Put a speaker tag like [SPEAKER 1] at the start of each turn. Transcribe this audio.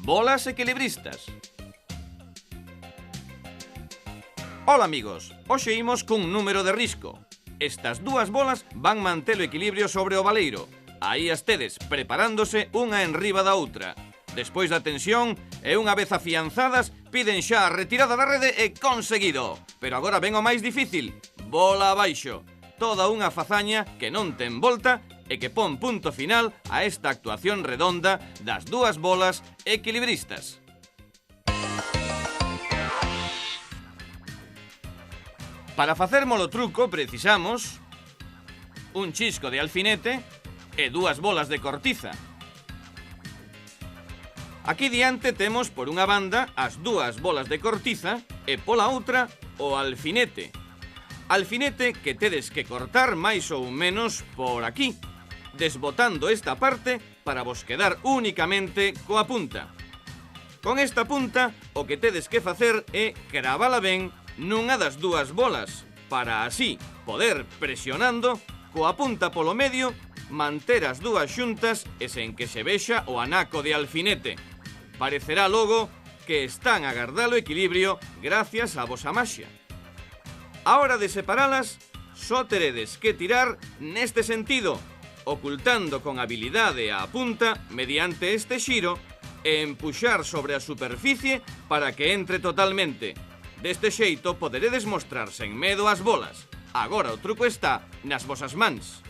[SPEAKER 1] Bolas equilibristas. Ola amigos, hoxe imos cun número de risco. Estas dúas bolas van manter o equilibrio sobre o baleiro. Aí as tedes, preparándose unha enriba da outra. Despois da tensión e unha vez afianzadas, piden xa a retirada da rede e conseguido. Pero agora ven o máis difícil, bola abaixo. Toda unha fazaña que non ten volta e que pon punto final a esta actuación redonda das dúas bolas equilibristas. Para facermolo truco precisamos un chisco de alfinete e dúas bolas de cortiza. Aquí diante temos por unha banda as dúas bolas de cortiza e pola outra o alfinete. Alfinete que tedes que cortar máis ou menos por aquí, desbotando esta parte para vos quedar únicamente coa punta. Con esta punta o que tedes que facer é cravala ben nunha das dúas bolas, para así poder, presionando, coa punta polo medio, manter as dúas xuntas e sen que se vexa o anaco de alfinete. Parecerá logo que están a gardar o equilibrio gracias á vosa maxia. A hora de separalas, só teredes que tirar neste sentido, ocultando con habilidade a punta mediante este xiro e empuxar sobre a superficie para que entre totalmente. Deste xeito poderedes mostrar sen medo as bolas. Agora o truco está nas vosas mans.